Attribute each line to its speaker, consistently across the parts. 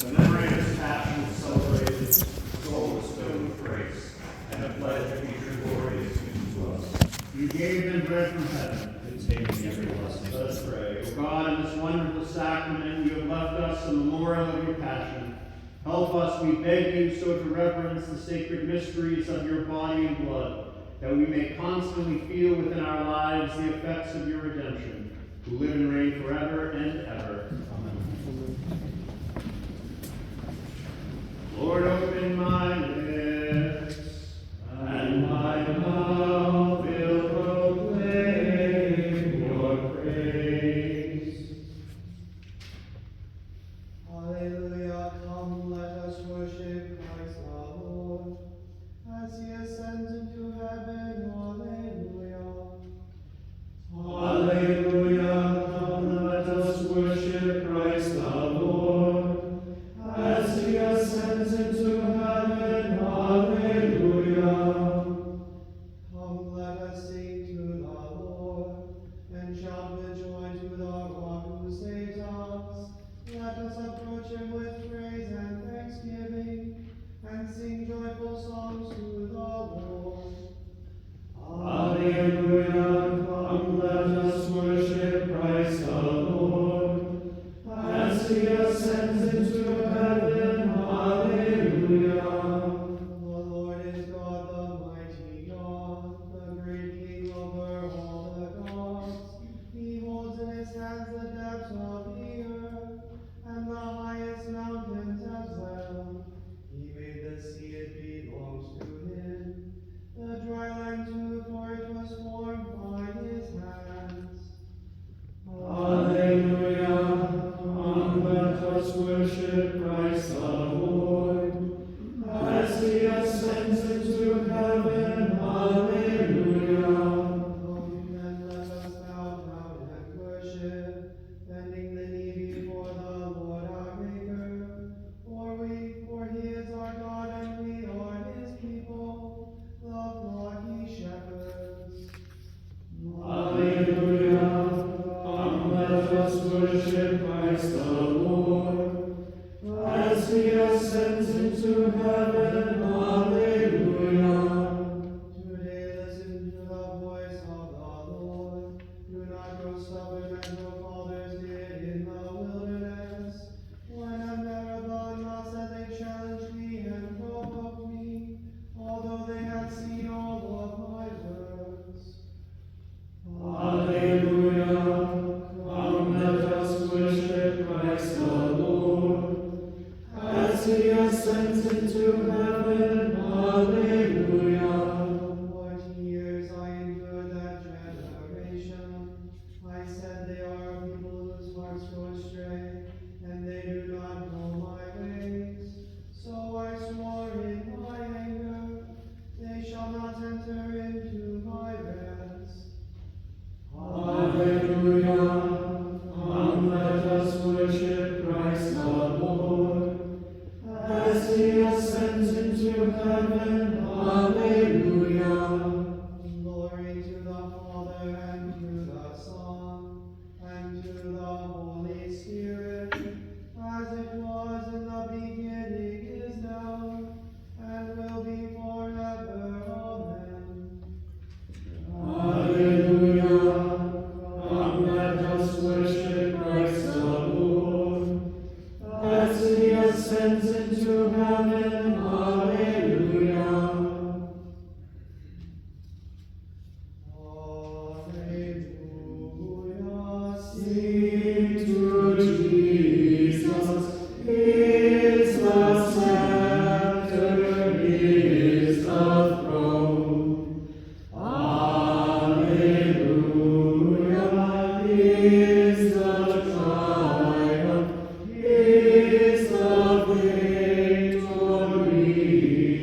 Speaker 1: The memory of his passion is celebrated, his soul was filled with grace, and a pledge of future glory is given to us.
Speaker 2: You gave them bread from heaven,
Speaker 3: containing every blessing.
Speaker 1: Let us pray.
Speaker 2: O God, in this wonderful sacrament you have left us a memorial of your passion. Help us, we beg you, so to reverence the sacred mysteries of your body and blood, that we may constantly feel within our lives the effects of your redemption, who live and reign forever and ever.
Speaker 3: Amen.
Speaker 2: Lord, open my lips, and my mouth will proclaim your praise.
Speaker 4: Alleluia, come, let us worship Christ our Lord, as he ascends into heaven. Alleluia.
Speaker 2: Alleluia, come, let us worship Christ our Lord, as he ascends into heaven. Alleluia.
Speaker 4: Come, let us sing to the Lord, and shout with joy to the rock who saves us. Let us approach him with praise and thanksgiving, and sing joyful songs to the Lord.
Speaker 2: Alleluia, come, let us worship Christ our Lord, as he ascends into heaven. Alleluia.
Speaker 4: The Lord is God, the mighty God, the great King over all the gods. He holds in his hands the depths of the earth, and the highest mountains as well. He made the sea, it belongs to him, the dry land too, for it was formed by his hands.
Speaker 2: Alleluia, come, let us worship Christ our Lord, as he ascends into heaven. Alleluia.
Speaker 4: Come and let us bow down and worship, bending the knee before the Lord our Maker. For he is our God, and we are his people, the flock he shepherds.
Speaker 2: Alleluia, come, let us worship Christ our Lord, as he ascends into heaven. Alleluia.
Speaker 4: Today listen to the voice of the Lord. Do not grow stubborn as your fathers did in the wilderness, when a Meribah said they challenged me and provoked me, although they had seen all of my works.
Speaker 2: Alleluia, come, let us worship Christ our Lord, as he ascends into heaven. Alleluia.
Speaker 4: 40 years I endured that generation. I said they are a people whose hearts go astray, and they do not know my ways. So I swore in my anger, they shall not enter into my rest.
Speaker 2: Alleluia, come, let us worship Christ our Lord, as he ascends into heaven. Alleluia.
Speaker 4: Glory to the Father, and to the Son, and to the Holy Spirit, as it was in the beginning, is now, and will be forever. Amen.
Speaker 2: Alleluia, come, let us worship Christ our Lord, as he ascends into heaven. Alleluia.
Speaker 4: Alleluia.
Speaker 2: Sing to Jesus, his the scepter, his the throne. Alleluia, his the triumph, his the victory.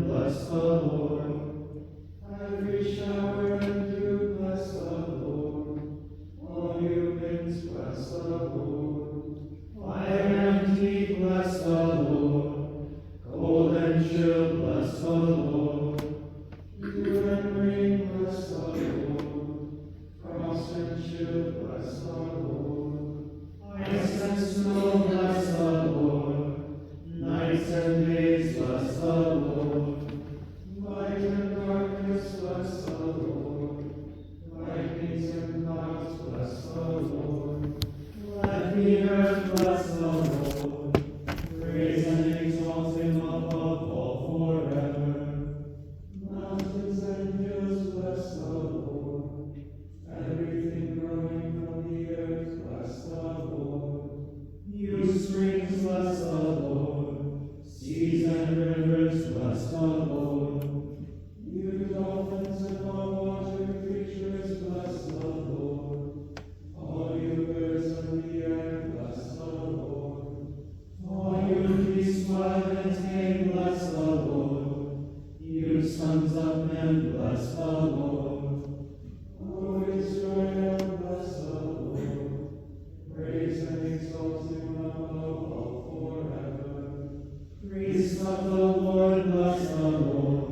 Speaker 4: Bless the Lord. bless the Lord. Fire and heat, bless the Lord. Cold and chill, bless the Lord. Dew and rain, bless the Lord. Frost and chill, bless the Lord. Ice and snow, bless the Lord. Nights and days, bless the Lord. Light and darkness, bless the Lord. Lightnings and clouds, bless the Lord. Let the earth bless the Lord. Praise and exalt him above all forever. Mountains and hills, bless the Lord. Everything growing from the earth, bless the Lord. You springs, bless the Lord. Seas and rivers, bless the Lord. You dolphins and all water creatures, bless the Lord. All you birds of the air, bless the Lord. All you beasts wild and tame, bless the Lord. You sons of men, bless the Lord. O